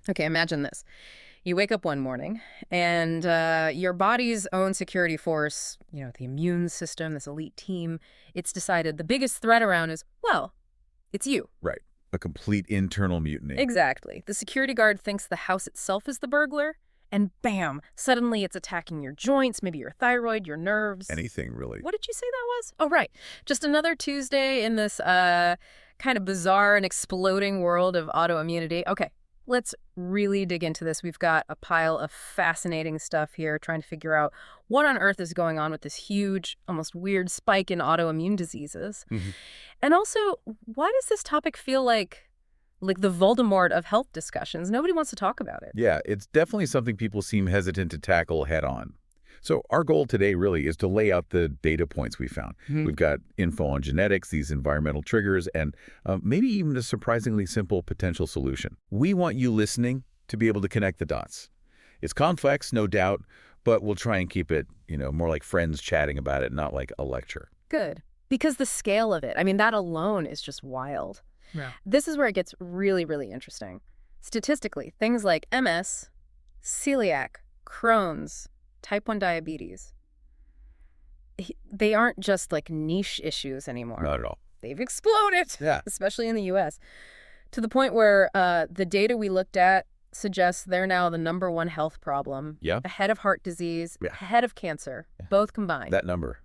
Okay, imagine this. You wake up one morning and your body's own security force, the immune system, this elite team, it's decided the biggest threat around is, well, it's you. Right. A complete internal mutiny. Exactly. The security guard thinks the house itself is the burglar, and bam, suddenly it's attacking your joints, maybe your thyroid, your nerves. Anything, really. What did you say that was? Oh, right. Just another Tuesday in this kind of bizarre and exploding world of autoimmunity. Okay, let's really dig into this. We've got a pile of fascinating stuff here, trying to figure out what on earth is going on with this huge, almost weird spike in autoimmune diseases. Mhm. And also, why does this topic feel like the Voldemort of health discussions? Nobody wants to talk about it. Yeah, it's definitely something people seem hesitant to tackle head on. So our goal today really is to lay out the data points we found. We've got info on genetics, these environmental triggers, and maybe even a surprisingly simple potential solution. We want you listening to be able to connect the dots. It's complex, no doubt, but we'll try and keep it, more like friends chatting about it, not like a lecture. Good. Because the scale of it, I mean, that alone is just wild. Yeah. This is where it gets really, really interesting. Statistically, things like MS, celiac, Crohn's, type 1 diabetes, they aren't just like niche issues anymore. Not at all. They've exploded, Yeah. especially in the U.S., to the point where the data we looked at suggests they're now the #1 health problem, Yeah. ahead of heart disease, Yeah. ahead of cancer, Yeah. both combined. That number,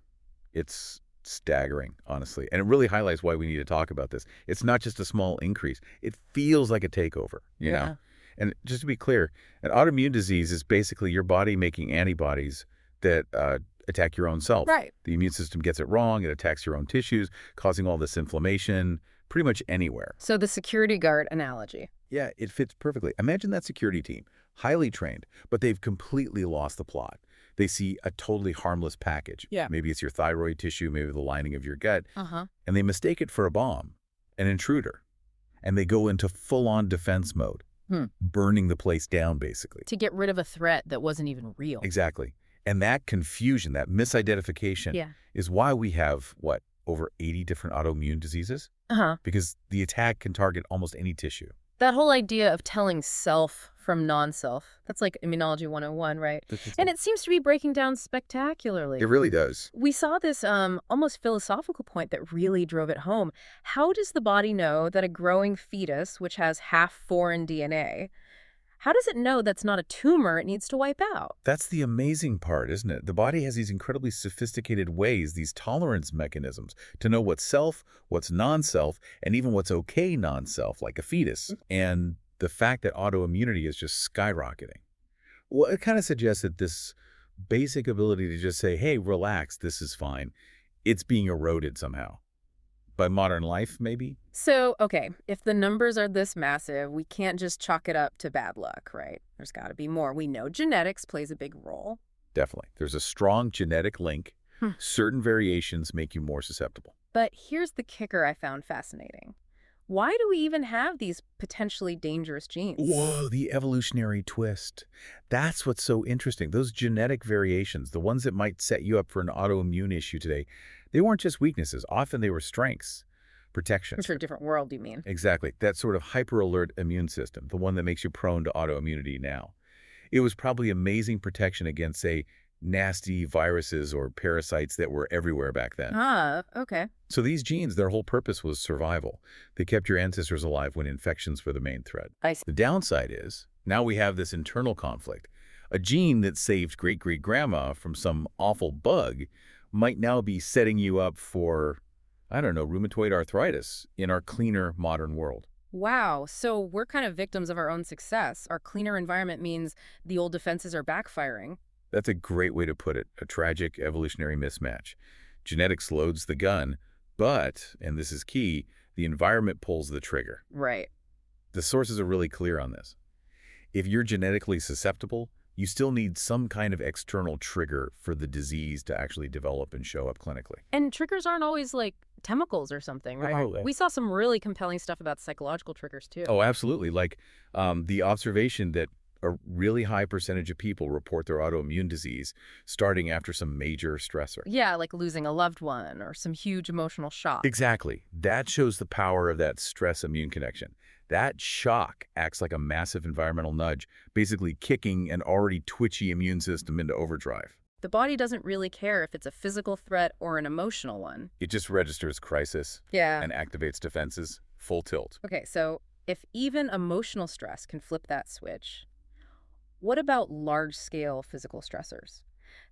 it's staggering, honestly. And it really highlights why we need to talk about this. It's not just a small increase. It feels like a takeover, you know? And just to be clear, an autoimmune disease is basically your body making antibodies that attack your own self. Right. The immune system gets it wrong. It attacks your own tissues, causing all this inflammation pretty much anywhere. So the security guard analogy. Yeah, it fits perfectly. Imagine that security team, highly trained, but they've completely lost the plot. They see a totally harmless package. Yeah. Maybe it's your thyroid tissue, maybe the lining of your gut, Uh-huh. and they mistake it for a bomb, an intruder, and they go into full-on defense mode, burning the place down, basically. To get rid of a threat that wasn't even real. Exactly. And that confusion, that misidentification Yeah. is why we have, over 80 different autoimmune diseases? Uh-huh. Because the attack can target almost any tissue. That whole idea of telling self from non-self, that's like Immunology 101, right? And it seems to be breaking down spectacularly. It really does. We saw this almost philosophical point that really drove it home. How does the body know that a growing fetus, which has half foreign DNA, how does it know that's not a tumor it needs to wipe out? That's the amazing part, isn't it? The body has these incredibly sophisticated ways, these tolerance mechanisms, to know what's self, what's non-self, and even what's okay non-self, like a fetus. And the fact that autoimmunity is just skyrocketing, well, it kind of suggests that this basic ability to just say, hey, relax, this is fine, it's being eroded somehow. By modern life, maybe? So, okay, if the numbers are this massive, we can't just chalk it up to bad luck, right? There's got to be more. We know genetics plays a big role. Definitely. There's a strong genetic link. Certain variations make you more susceptible. But here's the kicker I found fascinating. Why do we even have these potentially dangerous genes? Whoa, the evolutionary twist. That's what's so interesting. Those genetic variations, the ones that might set you up for an autoimmune issue today, they weren't just weaknesses. Often they were strengths, protections. For a different world, you mean? Exactly. That sort of hyper-alert immune system, the one that makes you prone to autoimmunity now. It was probably amazing protection against, say, nasty viruses or parasites that were everywhere back then. Ah, okay. So these genes, their whole purpose was survival. They kept your ancestors alive when infections were the main threat. I see. The downside is, now we have this internal conflict. A gene that saved great-great-grandma from some awful bug might now be setting you up for, rheumatoid arthritis in our cleaner modern world. Wow, so we're kind of victims of our own success. Our cleaner environment means the old defenses are backfiring. That's a great way to put it, a tragic evolutionary mismatch. Genetics loads the gun, but, and this is key, the environment pulls the trigger. Right. The sources are really clear on this. If you're genetically susceptible, you still need some kind of external trigger for the disease to actually develop and show up clinically. And triggers aren't always like chemicals or something, right? Oh, We saw some really compelling stuff about psychological triggers too. Oh, absolutely. Like the observation that a really high percentage of people report their autoimmune disease starting after some major stressor. Yeah, like losing a loved one or some huge emotional shock. Exactly. That shows the power of that stress-immune connection. That shock acts like a massive environmental nudge, basically kicking an already twitchy immune system into overdrive. The body doesn't really care if it's a physical threat or an emotional one. It just registers crisis Yeah. and activates defenses full tilt. Okay, so if even emotional stress can flip that switch, what about large-scale physical stressors?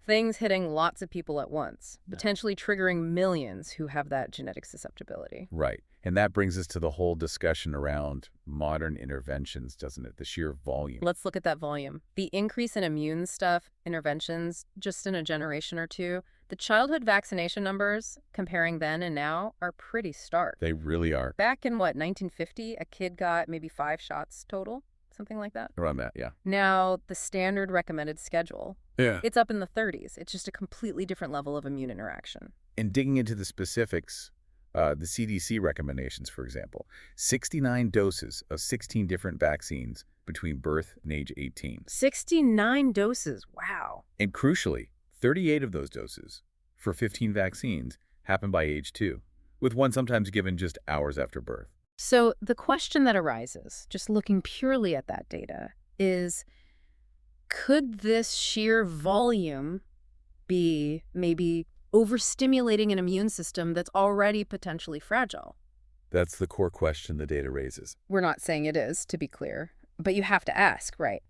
Things hitting lots of people at once, potentially triggering millions who have that genetic susceptibility. Right. And that brings us to the whole discussion around modern interventions, doesn't it? The sheer volume. Let's look at that volume. The increase in immune stuff, interventions, just in a generation or two, the childhood vaccination numbers, comparing then and now, are pretty stark. They really are. Back in, 1950, a kid got maybe 5 shots total, something like that. Around that, yeah. Now, the standard recommended schedule, Yeah. it's up in the 30s. It's just a completely different level of immune interaction. And digging into the specifics, the CDC recommendations, for example, 69 doses of 16 different vaccines between birth and age 18. 69 doses, wow. And crucially, 38 of those doses for 15 vaccines happen by age 2, with one sometimes given just hours after birth. So the question that arises, just looking purely at that data, is could this sheer volume be maybe overstimulating an immune system that's already potentially fragile? That's the core question the data raises. We're not saying it is, to be clear, but you have to ask, right?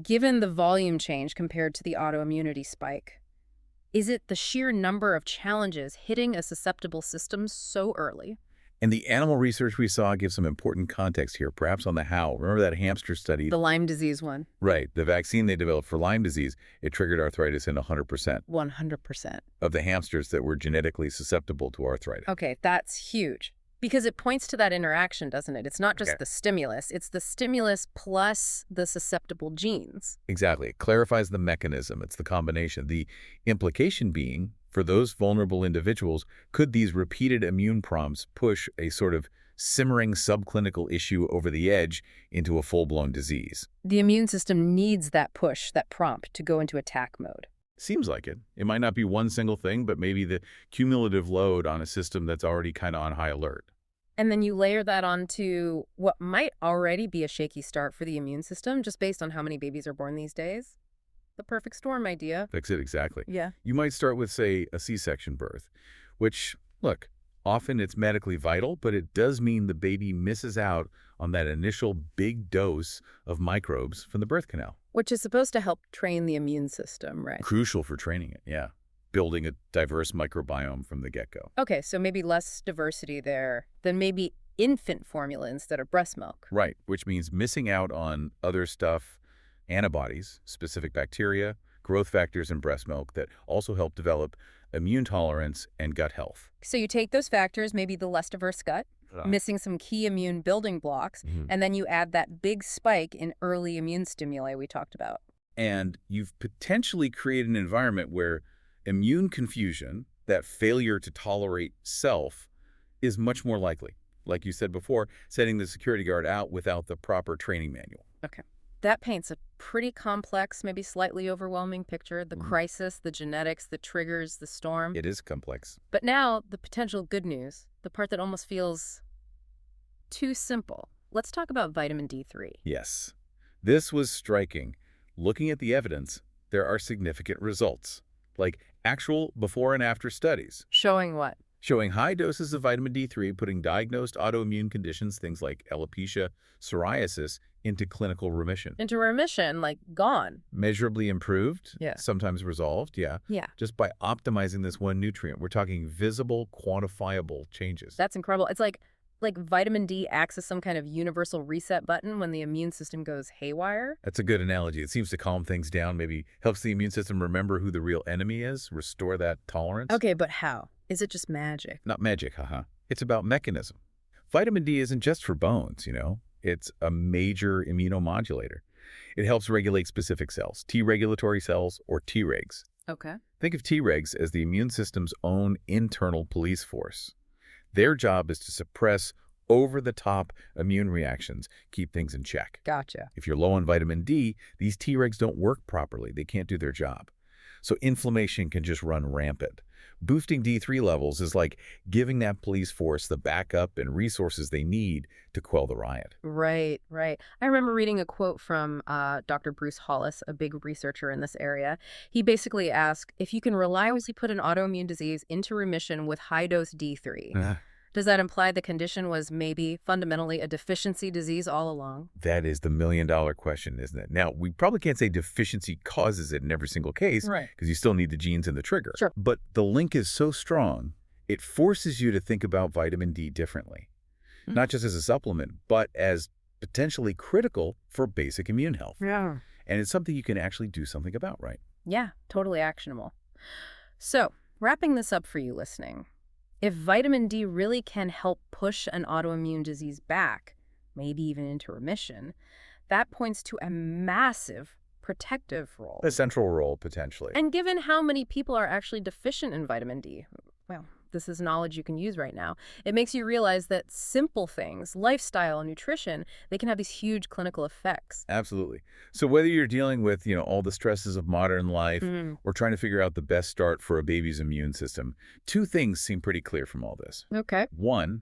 Given the volume change compared to the autoimmunity spike, is it the sheer number of challenges hitting a susceptible system so early? And the animal research we saw gives some important context here, perhaps on the how. Remember that hamster study? The Lyme disease one. Right. The vaccine they developed for Lyme disease, it triggered arthritis in 100% 100%. of the hamsters that were genetically susceptible to arthritis. Okay, that's huge. Because it points to that interaction, doesn't it? It's not just the stimulus. It's the stimulus plus the susceptible genes. Exactly. It clarifies the mechanism. It's the combination. The implication being, for those vulnerable individuals, could these repeated immune prompts push a sort of simmering subclinical issue over the edge into a full-blown disease? The immune system needs that push, that prompt, to go into attack mode. Seems like it. It might not be one single thing, but maybe the cumulative load on a system that's already kind of on high alert. And then you layer that onto what might already be a shaky start for the immune system, just based on how many babies are born these days. The perfect storm idea. That's it, exactly. Yeah. You might start with, say, a C-section birth, which, look, often it's medically vital, but it does mean the baby misses out on that initial big dose of microbes from the birth canal. Which is supposed to help train the immune system, right? Crucial for training it, yeah. Building a diverse microbiome from the get-go. Okay, so maybe less diversity there than maybe infant formula instead of breast milk. Right, which means missing out on other stuff, antibodies, specific bacteria, growth factors in breast milk that also help develop immune tolerance and gut health. So you take those factors, maybe the less diverse gut, missing some key immune building blocks, and then you add that big spike in early immune stimuli we talked about. And you've potentially created an environment where immune confusion, that failure to tolerate self, is much more likely. Like you said before, setting the security guard out without the proper training manual. Okay. That paints a pretty complex, maybe slightly overwhelming picture. The crisis, the genetics, the triggers, the storm. It is complex. But now, the potential good news, the part that almost feels too simple. Let's talk about vitamin D3. Yes. This was striking. Looking at the evidence, there are significant results, like actual before and after studies. Showing what? Showing high doses of vitamin D3 putting diagnosed autoimmune conditions, things like alopecia, psoriasis, into clinical remission. Into remission, like gone. Measurably improved, Yeah. sometimes resolved, yeah. Yeah. Just by optimizing this one nutrient. We're talking visible, quantifiable changes. That's incredible. It's like vitamin D acts as some kind of universal reset button when the immune system goes haywire. That's a good analogy. It seems to calm things down, maybe helps the immune system remember who the real enemy is, restore that tolerance. Okay, but how? Is it just magic? Not magic, haha. It's about mechanism. Vitamin D isn't just for bones, you know. It's a major immunomodulator. It helps regulate specific cells, T-regulatory cells or Tregs. Okay. Think of Tregs as the immune system's own internal police force. Their job is to suppress over-the-top immune reactions, keep things in check. Gotcha. If you're low on vitamin D, these Tregs don't work properly. They can't do their job. So inflammation can just run rampant. Boosting D3 levels is like giving that police force the backup and resources they need to quell the riot. Right, right. I remember reading a quote from Dr. Bruce Hollis, a big researcher in this area. He basically asked if you can reliably put an autoimmune disease into remission with high-dose D3. Does that imply the condition was maybe fundamentally a deficiency disease all along? That is the million-dollar question, isn't it? Now, we probably can't say deficiency causes it in every single case, Right. because you still need the genes and the trigger. Sure. But the link is so strong, it forces you to think about vitamin D differently. Not just as a supplement, but as potentially critical for basic immune health. Yeah. And it's something you can actually do something about, right? Yeah, totally actionable. So, wrapping this up for you listening, if vitamin D really can help push an autoimmune disease back, maybe even into remission, that points to a massive protective role. A central role, potentially. And given how many people are actually deficient in vitamin D, well, this is knowledge you can use right now. It makes you realize that simple things, lifestyle, nutrition, they can have these huge clinical effects. Absolutely. So whether you're dealing with, all the stresses of modern life or trying to figure out the best start for a baby's immune system, two things seem pretty clear from all this. Okay. One,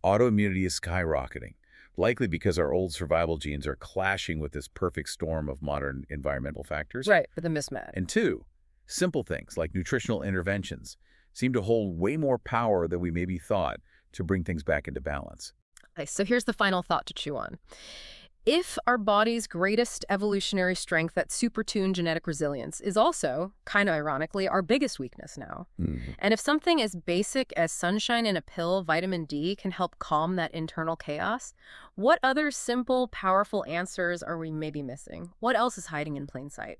autoimmunity is skyrocketing, likely because our old survival genes are clashing with this perfect storm of modern environmental factors. Right, with a mismatch. And two, simple things like nutritional interventions seem to hold way more power than we maybe thought to bring things back into balance. Okay, so here's the final thought to chew on. If our body's greatest evolutionary strength, that super-tuned genetic resilience, is also, kind of ironically, our biggest weakness now, and if something as basic as sunshine in a pill, vitamin D, can help calm that internal chaos, what other simple, powerful answers are we maybe missing? What else is hiding in plain sight?